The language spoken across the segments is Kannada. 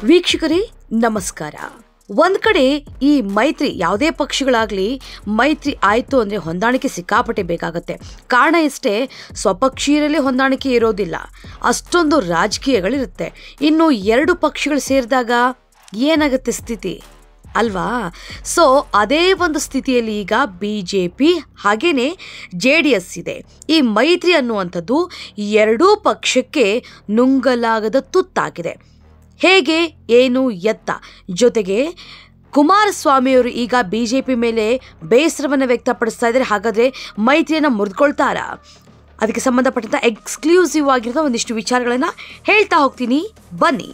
ವೀಕ್ಷಕರೇ ನಮಸ್ಕಾರ. ಒಂದ್ ಕಡೆ ಈ ಮೈತ್ರಿ ಯಾವುದೇ ಪಕ್ಷಗಳಾಗ್ಲಿ ಮೈತ್ರಿ ಆಯ್ತು ಅಂದ್ರೆ ಹೊಂದಾಣಿಕೆ ಸಿಕ್ಕಾಪಟ್ಟೆ ಬೇಕಾಗತ್ತೆ. ಕಾರಣ ಇಷ್ಟೇ, ಸ್ವಪಕ್ಷೀಯರಲ್ಲಿ ಹೊಂದಾಣಿಕೆ ಇರೋದಿಲ್ಲ, ಅಷ್ಟೊಂದು ರಾಜಕೀಯಗಳಿರುತ್ತೆ. ಇನ್ನು ಎರಡು ಪಕ್ಷಗಳು ಸೇರಿದಾಗ ಏನಾಗುತ್ತೆ ಸ್ಥಿತಿ ಅಲ್ವಾ? ಸೊ ಅದೇ ಒಂದು ಸ್ಥಿತಿಯಲ್ಲಿ ಈಗ BJP ಹಾಗೇನೆ JDS ಇದೆ. ಈ ಮೈತ್ರಿ ಅನ್ನುವಂಥದ್ದು ಎರಡೂ ಪಕ್ಷಕ್ಕೆ ನುಂಗಲಾಗದ ತುತ್ತಾಗಿದೆ. ಹೇಗೆ, ಏನು, ಎತ್ತ. ಜೊತೆಗೆ ಕುಮಾರಸ್ವಾಮಿಯವರು ಈಗ BJP ಮೇಲೆ ಬೇಸರವನ್ನು ವ್ಯಕ್ತಪಡಿಸ್ತಾ ಇದ್ದಾರೆ. ಹಾಗಾದರೆ ಮೈತ್ರಿಯನ್ನು ಮುರಿದುಕೊಳ್ತಾರಾ? ಅದಕ್ಕೆ ಸಂಬಂಧಪಟ್ಟಂಥ ಎಕ್ಸ್ಕ್ಲೂಸಿವ್ ಆಗಿರೋ ಒಂದಿಷ್ಟು ವಿಚಾರಗಳನ್ನು ಹೇಳ್ತಾ ಹೋಗ್ತೀನಿ, ಬನ್ನಿ.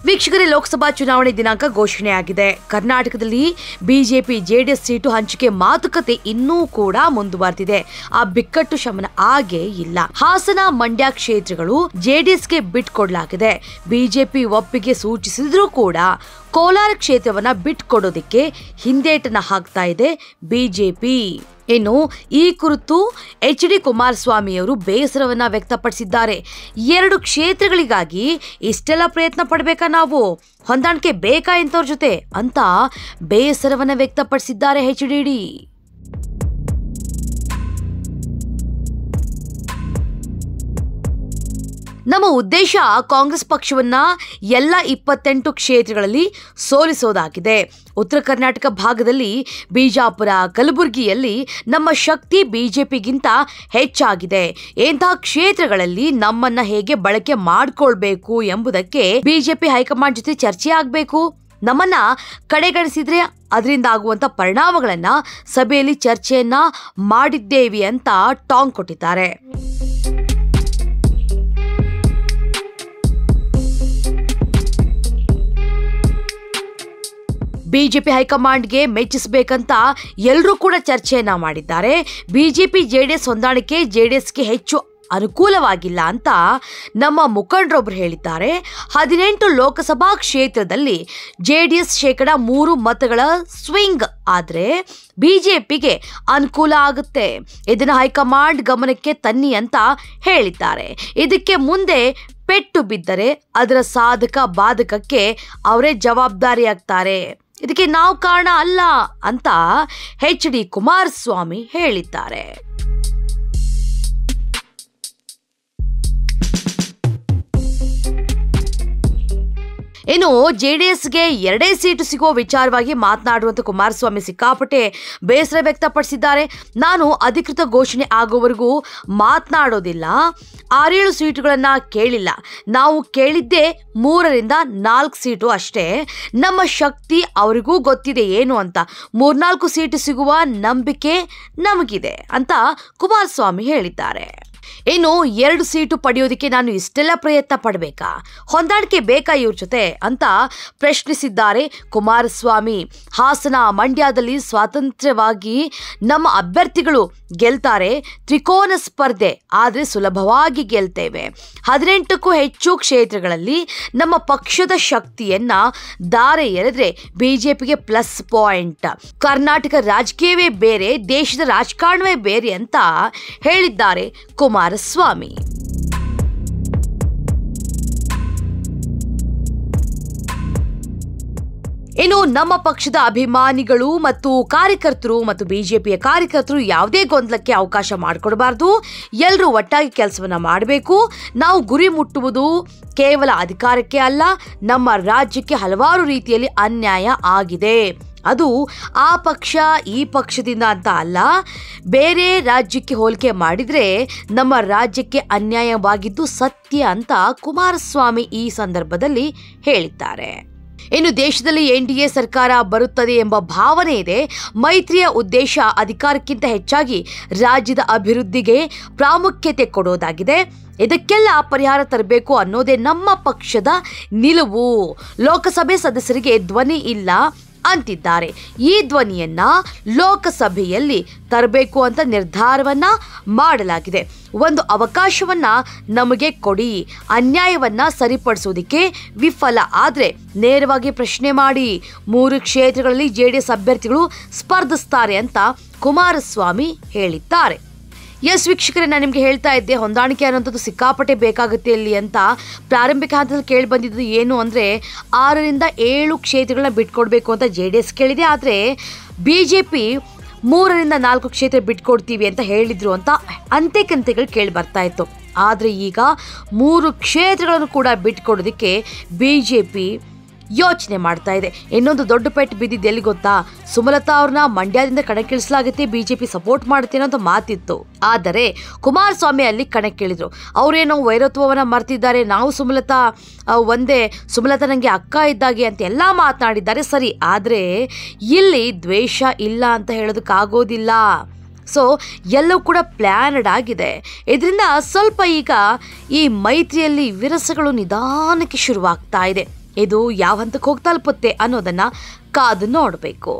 ವೀಕ್ಷಕರೇ, ಲೋಕಸಭಾ ಚುನಾವಣೆ ದಿನಾಂಕ ಘೋಷಣೆಯಾಗಿದೆ. ಕರ್ನಾಟಕದಲ್ಲಿ BJP JDS ಸೀಟು ಹಂಚಿಕೆ ಮಾತುಕತೆ ಇನ್ನೂ ಕೂಡ ಮುಂದುವರೆದಿದೆ. ಆ ಬಿಕ್ಕಟ್ಟು ಶಮನ ಆಗೇ ಇಲ್ಲ. ಹಾಸನ, ಮಂಡ್ಯ ಕ್ಷೇತ್ರಗಳು JDSಗೆ ಬಿಟ್ಕೊಡ್ಲಾಗಿದೆ. BJP ಒಪ್ಪಿಗೆ ಸೂಚಿಸಿದ್ರೂ ಕೂಡ ಕೋಲಾರ ಕ್ಷೇತ್ರವನ್ನ ಬಿಟ್ಕೊಡೋದಕ್ಕೆ ಹಿಂದೇಟನ್ನ ಹಾಕ್ತಾ ಇದೆ BJP. ಇನ್ನು ಈ ಕುರಿತು HD ಕುಮಾರಸ್ವಾಮಿಯವರು ಬೇಸರವನ್ನ ವ್ಯಕ್ತಪಡಿಸಿದ್ದಾರೆ. ಎರಡು ಕ್ಷೇತ್ರಗಳಿಗಾಗಿ ಇಷ್ಟೆಲ್ಲ ಪ್ರಯತ್ನ ಪಡಬೇಕಾ ನಾವು, ಹೊಂದಾಣಿಕೆ ಬೇಕಾ ಇಂಥವ್ರ ಜೊತೆ ಅಂತ ಬೇಸರವನ್ನ ವ್ಯಕ್ತಪಡಿಸಿದ್ದಾರೆ HDD. ನಮ್ಮ ಉದ್ದೇಶ ಕಾಂಗ್ರೆಸ್ ಪಕ್ಷವನ್ನ ಎಲ್ಲ 28 ಕ್ಷೇತ್ರಗಳಲ್ಲಿ ಸೋಲಿಸೋದಾಗಿದೆ. ಉತ್ತರ ಕರ್ನಾಟಕ ಭಾಗದಲ್ಲಿ ಬಿಜಾಪುರ, ಕಲಬುರಗಿಯಲ್ಲಿ ನಮ್ಮ ಶಕ್ತಿ BJPಗಿಂತ ಹೆಚ್ಚಾಗಿದೆ. ಇಂತಹ ಕ್ಷೇತ್ರಗಳಲ್ಲಿ ನಮ್ಮನ್ನ ಹೇಗೆ ಬಳಕೆ ಮಾಡಿಕೊಳ್ಬೇಕು ಎಂಬುದಕ್ಕೆ BJP ಹೈಕಮಾಂಡ್ ಜೊತೆ ಚರ್ಚೆ ಆಗಬೇಕು. ನಮ್ಮನ್ನ ಕಡೆಗಣಿಸಿದ್ರೆ ಅದರಿಂದ ಆಗುವಂತ ಪರಿಣಾಮಗಳನ್ನ ಸಭೆಯಲ್ಲಿ ಚರ್ಚೆಯನ್ನ ಮಾಡಿದ್ದೇವೆ ಅಂತ ಟಾಂಗ್ ಕೊಟ್ಟಿದ್ದಾರೆ. BJP ಹೈಕಮಾಂಡ್ಗೆ ಮೆಚ್ಚಿಸಬೇಕಂತ ಎಲ್ಲರೂ ಕೂಡ ಚರ್ಚೆಯನ್ನ ಮಾಡಿದ್ದಾರೆ. BJP JDS ಹೊಂದಾಣಿಕೆ JDSಗೆ ಹೆಚ್ಚು ಅನುಕೂಲವಾಗಿಲ್ಲ ಅಂತ ನಮ್ಮ ಮುಖಂಡರೊಬ್ಬರು ಹೇಳಿದ್ದಾರೆ. 18 ಲೋಕಸಭಾ ಕ್ಷೇತ್ರದಲ್ಲಿ JDS 3% ಮತಗಳ ಸ್ವಿಂಗ್ ಆದ್ರೆ BJPಗೆ ಅನುಕೂಲ ಆಗುತ್ತೆ. ಇದನ್ನ ಹೈಕಮಾಂಡ್ ಗಮನಕ್ಕೆ ತನ್ನಿ ಅಂತ ಹೇಳಿದ್ದಾರೆ. ಇದಕ್ಕೆ ಮುಂದೆ ಪೆಟ್ಟು ಬಿದ್ದರೆ ಅದರ ಸಾಧಕ ಬಾಧಕಕ್ಕೆ ಅವರೇ ಜವಾಬ್ದಾರಿಯಾಗ್ತಾರೆ. ಇದಕ್ಕೆ ನಾವು ಕಾರಣ ಅಲ್ಲ ಅಂತ HD ಕುಮಾರಸ್ವಾಮಿ ಹೇಳಿದ್ದಾರೆ. ಇನ್ನು JDSಗೆ 2 ಸೀಟು ಸಿಗುವ ವಿಚಾರವಾಗಿ ಮಾತನಾಡುವಂತ ಕುಮಾರಸ್ವಾಮಿ ಸಿಕ್ಕಾಪಟ್ಟೆ ಬೇಸರ ವ್ಯಕ್ತಪಡಿಸಿದ್ದಾರೆ. ನಾನು ಅಧಿಕೃತ ಘೋಷಣೆ ಆಗುವವರೆಗೂ ಮಾತನಾಡೋದಿಲ್ಲ. 6-7 ಸೀಟುಗಳನ್ನ ಕೇಳಿಲ್ಲ. ನಾವು ಕೇಳಿದ್ದೇ 3ರಿಂದ 4 ಸೀಟು ಅಷ್ಟೇ. ನಮ್ಮ ಶಕ್ತಿ ಅವರಿಗೂ ಗೊತ್ತಿದೆ ಏನು ಅಂತ. 3-4 ಸೀಟು ಸಿಗುವ ನಂಬಿಕೆ ನಮಗಿದೆ ಅಂತ ಕುಮಾರಸ್ವಾಮಿ ಹೇಳಿದ್ದಾರೆ. ಇನ್ನು 2 ಸೀಟು ಪಡೆಯೋದಕ್ಕೆ ನಾನು ಇಷ್ಟೆಲ್ಲ ಪ್ರಯತ್ನ ಪಡಬೇಕಾ, ಹೊಂದಾಣಿಕೆ ಬೇಕಾ ಇವ್ರ ಜೊತೆ ಅಂತ ಪ್ರಶ್ನಿಸಿದ್ದಾರೆ ಕುಮಾರಸ್ವಾಮಿ. ಹಾಸನ, ಮಂಡ್ಯದಲ್ಲಿ ಸ್ವಾತಂತ್ರ್ಯವಾಗಿ ನಮ್ಮ ಅಭ್ಯರ್ಥಿಗಳು ಗೆಲ್ತಾರೆ. ತ್ರಿಕೋನ ಸ್ಪರ್ಧೆ ಆದರೆ ಸುಲಭವಾಗಿ ಗೆಲ್ತೇವೆ. 18ಕ್ಕೂ ಹೆಚ್ಚು ಕ್ಷೇತ್ರಗಳಲ್ಲಿ ನಮ್ಮ ಪಕ್ಷದ ಶಕ್ತಿಯನ್ನ ದಾರೆ ಎರೆದ್ರೆ BJPಗೆ ಪ್ಲಸ್ ಪಾಯಿಂಟ್. ಕರ್ನಾಟಕ ರಾಜಕೀಯವೇ ಬೇರೆ, ದೇಶದ ರಾಜಕಾರಣವೇ ಬೇರೆ ಅಂತ ಹೇಳಿದ್ದಾರೆ ಕುಮಾರಸ್ವಾಮಿ. ಇನ್ನು ನಮ್ಮ ಪಕ್ಷದ ಅಭಿಮಾನಿಗಳು ಮತ್ತು ಕಾರ್ಯಕರ್ತರು ಮತ್ತು BJPಯ ಕಾರ್ಯಕರ್ತರು ಯಾವುದೇ ಗೊಂದಲಕ್ಕೆ ಅವಕಾಶ ಮಾಡಿಕೊಡಬಾರ್ದು. ಎಲ್ಲರೂ ಒಟ್ಟಾಗಿ ಕೆಲಸವನ್ನ ಮಾಡಬೇಕು. ನಾವು ಗುರಿ ಮುಟ್ಟುವುದು ಕೇವಲ ಅಧಿಕಾರಕ್ಕೆ ಅಲ್ಲ, ನಮ್ಮ ರಾಜ್ಯಕ್ಕೆ ಹಲವಾರು ರೀತಿಯಲ್ಲಿ ಅನ್ಯಾಯ ಆಗಿದೆ. ಅದು ಆ ಪಕ್ಷ ಈ ಪಕ್ಷದಿಂದ ಅಂತ ಅಲ್ಲ, ಬೇರೆ ರಾಜ್ಯಕ್ಕೆ ಹೋಲಿಕೆ ಮಾಡಿದರೆ ನಮ್ಮ ರಾಜ್ಯಕ್ಕೆ ಅನ್ಯಾಯವಾಗಿದ್ದು ಸತ್ಯ ಅಂತ ಕುಮಾರಸ್ವಾಮಿ ಈ ಸಂದರ್ಭದಲ್ಲಿ ಹೇಳಿದ್ದಾರೆ. ಇನ್ನು ದೇಶದಲ್ಲಿ NDA ಸರ್ಕಾರ ಬರುತ್ತದೆ ಎಂಬ ಭಾವನೆ ಇದೆ. ಮೈತ್ರಿಯ ಉದ್ದೇಶ ಅಧಿಕಾರಕ್ಕಿಂತ ಹೆಚ್ಚಾಗಿ ರಾಜ್ಯದ ಅಭಿವೃದ್ಧಿಗೆ ಪ್ರಾಮುಖ್ಯತೆ ಕೊಡೋದಾಗಿದೆ. ಇದಕ್ಕೆಲ್ಲ ಪರಿಹಾರ ತರಬೇಕು ಅನ್ನೋದೇ ನಮ್ಮ ಪಕ್ಷದ ನಿಲುವು. ಲೋಕಸಭೆ ಸದಸ್ಯರಿಗೆ ಧ್ವನಿ ಇಲ್ಲ ಅಂತಿದ್ದಾರೆ. ಈ ಧ್ವನಿಯನ್ನ ಲೋಕಸಭೆಯಲ್ಲಿ ತರಬೇಕು ಅಂತ ನಿರ್ಧಾರವನ್ನ ಮಾಡಲಾಗಿದೆ. ಒಂದು ಅವಕಾಶವನ್ನ ನಮಗೆ ಕೊಡಿ. ಅನ್ಯಾಯವನ್ನ ಸರಿಪಡಿಸೋದಕ್ಕೆ ವಿಫಲ ಆದ್ರೆ ನೇರವಾಗಿ ಪ್ರಶ್ನೆ ಮಾಡಿ. 3 ಕ್ಷೇತ್ರಗಳಲ್ಲಿ JDS ಅಭ್ಯರ್ಥಿಗಳು ಸ್ಪರ್ಧಿಸ್ತಾರೆ ಅಂತ ಕುಮಾರಸ್ವಾಮಿ ಹೇಳಿದ್ದಾರೆ. ಎಸ್ ವೀಕ್ಷಕರೇ, ನಾನು ನಿಮಗೆ ಹೇಳ್ತಾ ಇದ್ದೆ ಹೊಂದಾಣಿಕೆ ಅನ್ನೋಂಥದ್ದು ಸಿಕ್ಕಾಪಟ್ಟೆ ಬೇಕಾಗುತ್ತೆ ಇಲ್ಲಿ ಅಂತ. ಪ್ರಾರಂಭಿಕ ಹಂತದಲ್ಲಿ ಕೇಳಿ ಬಂದಿದ್ದು ಏನು ಅಂದರೆ 6ರಿಂದ 7 ಕ್ಷೇತ್ರಗಳನ್ನ ಬಿಟ್ಕೊಡ್ಬೇಕು ಅಂತ JDS ಕೇಳಿದೆ. ಆದರೆ BJP 3ರಿಂದ 4 ಕ್ಷೇತ್ರ ಬಿಟ್ಕೊಡ್ತೀವಿ ಅಂತ ಹೇಳಿದ್ರು ಅಂತ ಅಂತೆಕಂತೆಗಳು ಕೇಳಿ ಬರ್ತಾ ಇತ್ತು. ಆದರೆ ಈಗ 3 ಕ್ಷೇತ್ರಗಳನ್ನು ಕೂಡ ಬಿಟ್ಕೊಡೋದಕ್ಕೆ BJP ಯೋಚನೆ ಮಾಡ್ತಾ ಇದೆ. ಇನ್ನೊಂದು ದೊಡ್ಡ ಪೆಟ್ಟು ಬಿದ್ದಿದ್ದು ಎಲ್ಲಿ ಗೊತ್ತಾ? ಸುಮಲತಾ ಅವ್ರನ್ನ ಮಂಡ್ಯದಿಂದ ಕಣಕ್ಕಿಳಿಸಲಾಗುತ್ತೆ, BJP ಸಪೋರ್ಟ್ ಮಾಡುತ್ತೇನೋ ಅಂತ ಮಾತಿತ್ತು. ಆದರೆ ಕುಮಾರಸ್ವಾಮಿ ಅಲ್ಲಿ ಕಣಕ್ಕಿಳಿದ್ರು. ಅವರೇನೋ ವೈರತ್ವವನ್ನು ಮರ್ತಿದ್ದಾರೆ, ನಾವು ಸುಮಲತಾ ಒಂದೇ, ಸುಮಲತಾ ನನಗೆ ಅಕ್ಕ ಇದ್ದಾಗೆ ಅಂತ ಎಲ್ಲ ಮಾತನಾಡಿದ್ದಾರೆ ಸರಿ. ಆದರೆ ಇಲ್ಲಿ ದ್ವೇಷ ಇಲ್ಲ ಅಂತ ಹೇಳೋದಕ್ಕಾಗೋದಿಲ್ಲ. ಸೊ ಎಲ್ಲವೂ ಕೂಡ ಪ್ಲ್ಯಾನಡ್ ಆಗಿದೆ. ಇದರಿಂದ ಸ್ವಲ್ಪ ಈಗ ಈ ಮೈತ್ರಿಯಲ್ಲಿ ವಿರಸಗಳು ನಿಧಾನಕ್ಕೆ ಶುರುವಾಗ್ತಾ ಇದೆ. ಇದು ಯಾವ ಹಂತಕ್ಕೆ ಹೋಗಿ ತಲುಪುತ್ತೆ ಅನ್ನೋದನ್ನು ಕಾದು ನೋಡಬೇಕು.